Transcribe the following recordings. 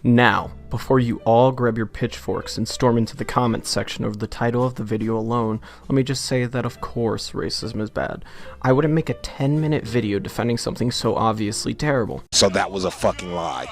Now, before you all grab your pitchforks and storm into the comments section over the title of the video alone, let me just say that of course racism is bad. I wouldn't make a 10-minute video defending something so obviously terrible. So that was a fucking lie.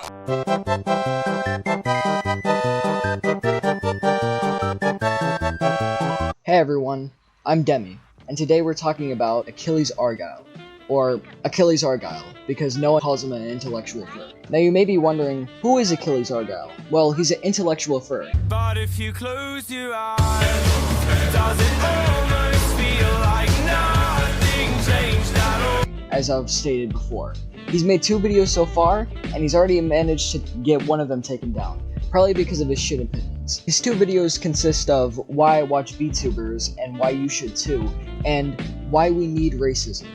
Hey everyone, I'm Demi, and today we're talking about Achilles Argyle, or Achilles Argyle, because no one calls him an intellectual furry. Now you may be wondering, who is Achilles Argyle? Well, he's an intellectual furry. But if you close your eyes, does it almost feel like nothing changed at all? As I've stated before. He's made 2 videos so far, and he's already managed to get one of them taken down, probably because of his shit opinions. His 2 videos consist of why I watch VTubers and why you should too, and why we need racism.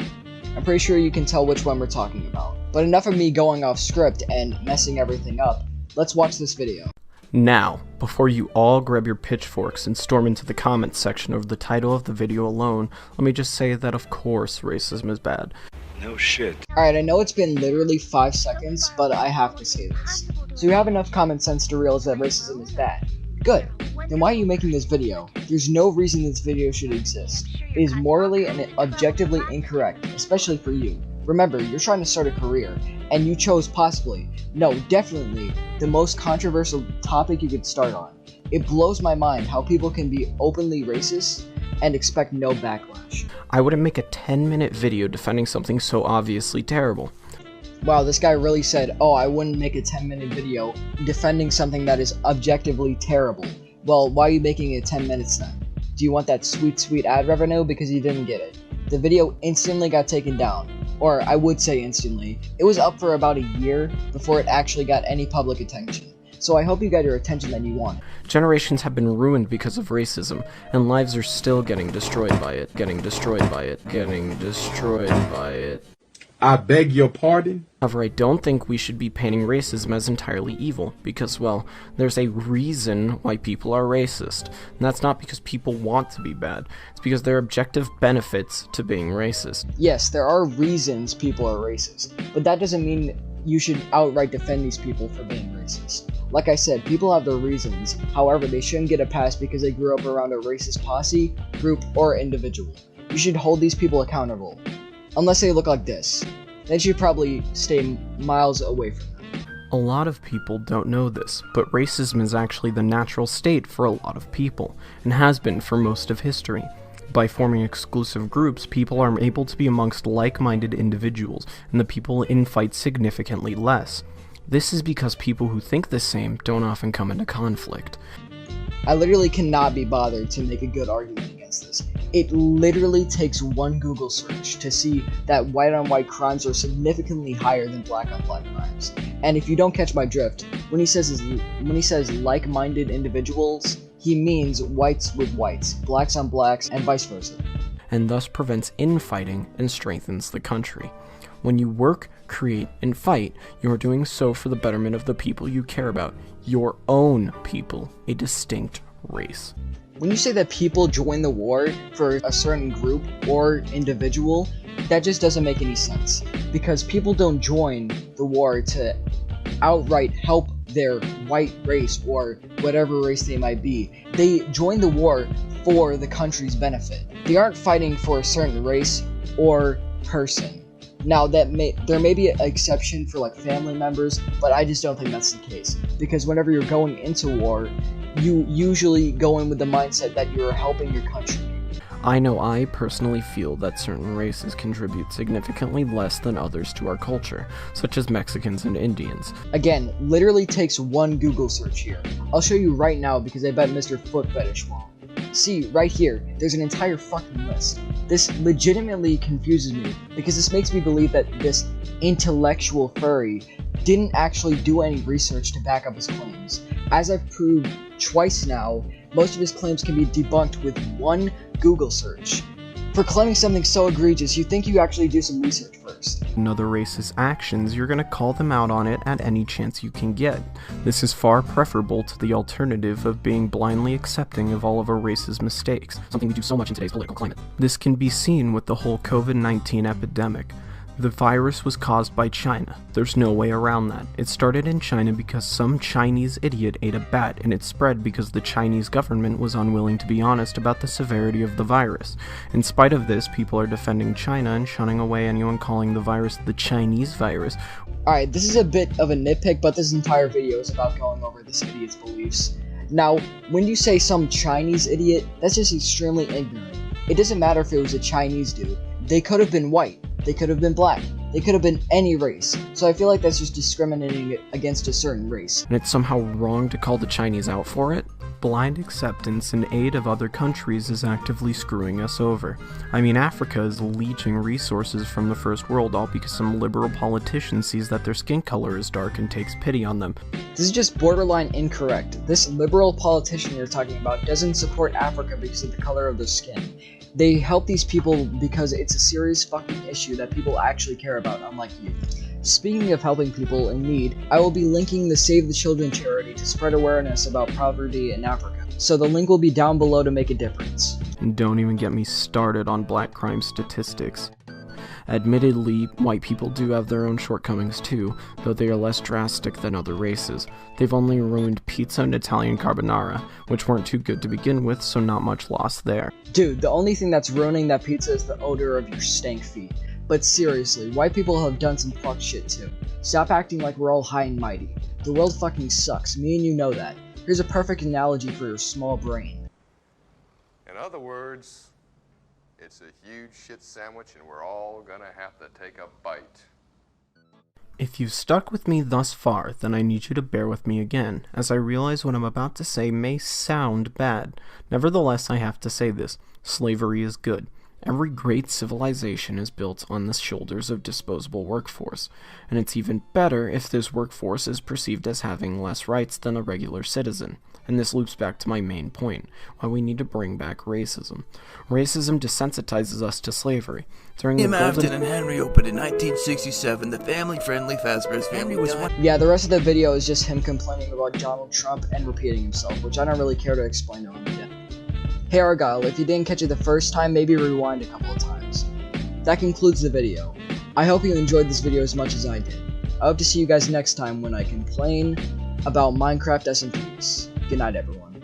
I'm pretty sure you can tell which one we're talking about. But enough of me going off script and messing everything up, let's watch this video. Now, before you all grab your pitchforks and storm into the comments section over the title of the video alone, let me just say that of course racism is bad. No shit. Alright, I know it's been literally 5 seconds, but I have to say this. So you have enough common sense to realize that racism is bad. Good. Then why are you making this video? There's no reason this video should exist. It is morally and objectively incorrect, especially for you. Remember, you're trying to start a career, and you chose possibly, no, definitely, the most controversial topic you could start on. It blows my mind how people can be openly racist and expect no backlash. I wouldn't make a 10-minute video defending something so obviously terrible. Wow, this guy really said, oh, I wouldn't make a 10-minute video defending something that is objectively terrible. Well, why are you making it 10 minutes then? Do you want that sweet, sweet ad revenue? Because you didn't get it. The video instantly got taken down. Or, I would say instantly. It was up for about a year before it actually got any public attention. So I hope you got your attention that you wanted. Generations have been ruined because of racism, and lives are still getting destroyed by it, getting destroyed by it. I beg your pardon? However, I don't think we should be painting racism as entirely evil, because, well, there's a reason why people are racist, and that's not because people want to be bad, it's because there are objective benefits to being racist. Yes, there are reasons people are racist, but that doesn't mean you should outright defend these people for being racist. Like I said, people have their reasons, however, they shouldn't get a pass because they grew up around a racist posse, group, or individual. You should hold these people accountable. Unless they look like this. Then you should probably stay miles away from them. A lot of people don't know this, but racism is actually the natural state for a lot of people, and has been for most of history. By forming exclusive groups, people are able to be amongst like-minded individuals, and the people infight significantly less. This is because people who think the same don't often come into conflict. I literally cannot be bothered to make a good argument against this. It literally takes one Google search to see that white-on-white crimes are significantly higher than black-on-black crimes. And if you don't catch my drift, when he says like-minded individuals, he means whites with whites, blacks on blacks, and vice versa. And thus prevents infighting and strengthens the country. When you work, create, and fight, you are doing so for the betterment of the people you care about, your own people, a distinct race. When you say that people join the war for a certain group or individual, that just doesn't make any sense. Because people don't join the war to outright help their white race or whatever race they might be. They join the war for the country's benefit. They aren't fighting for a certain race or person. Now, there may be an exception for like family members, but I just don't think that's the case. Because whenever you're going into war, you usually go in with the mindset that you're helping your country. I know I personally feel that certain races contribute significantly less than others to our culture, such as Mexicans and Indians. Again, literally takes one Google search here. I'll show you right now because I bet Mr. Foot Fetish won't. See, right here, there's an entire fucking list. This legitimately confuses me, because this makes me believe that this intellectual furry didn't actually do any research to back up his claims. As I've proved twice now, most of his claims can be debunked with one Google search. For claiming something so egregious, you think you actually do some research first. Another race's actions, you're gonna call them out on it at any chance you can get. This is far preferable to the alternative of being blindly accepting of all of a race's mistakes, something we do so much in today's political climate. This can be seen with the whole COVID-19 epidemic. The virus was caused by China. There's no way around that. It started in China because some Chinese idiot ate a bat, and it spread because the Chinese government was unwilling to be honest about the severity of the virus. In spite of this, people are defending China and shunning away anyone calling the virus the Chinese virus. Alright, this is a bit of a nitpick, but this entire video is about going over this idiot's beliefs. Now, when you say some Chinese idiot, that's just extremely ignorant. It doesn't matter if it was a Chinese dude. They could have been white. They could have been black. They could have been any race. So I feel like that's just discriminating against a certain race. And it's somehow wrong to call the Chinese out for it? Blind acceptance and aid of other countries is actively screwing us over. I mean, Africa is leeching resources from the first world all because some liberal politician sees that their skin color is dark and takes pity on them. This is just borderline incorrect. This liberal politician you're talking about doesn't support Africa because of the color of their skin. They help these people because it's a serious fucking issue that people actually care about, unlike you. Speaking of helping people in need, I will be linking the Save the Children charity to spread awareness about poverty in Africa. So the link will be down below to make a difference. And don't even get me started on black crime statistics. Admittedly, white people do have their own shortcomings too, though they are less drastic than other races. They've only ruined pizza and Italian carbonara, which weren't too good to begin with, so not much loss there. Dude, the only thing that's ruining that pizza is the odor of your stank feet. But seriously, white people have done some fuck shit too. Stop acting like we're all high and mighty. The world fucking sucks, me and you know that. Here's a perfect analogy for your small brain. In other words, it's a huge shit sandwich and we're all gonna have to take a bite. If you've stuck with me thus far, then I need you to bear with me again, as I realize what I'm about to say may sound bad. Nevertheless, I have to say this. Slavery is good. Every great civilization is built on the shoulders of disposable workforce, and it's even better if this workforce is perceived as having less rights than a regular citizen. And this loops back to my main point, why we need to bring back racism. Racism desensitizes us to slavery. During the Afton and Henry opened in 1967, the family-friendly Fazbear's family was one. Yeah, the rest of the video is just him complaining about Donald Trump and repeating himself, which I don't really care to explain to him again. Hey Argyle, if you didn't catch it the first time, maybe rewind a couple of times. That concludes the video. I hope you enjoyed this video as much as I did. I hope to see you guys next time when I complain about Minecraft SMPs. Good night, everyone.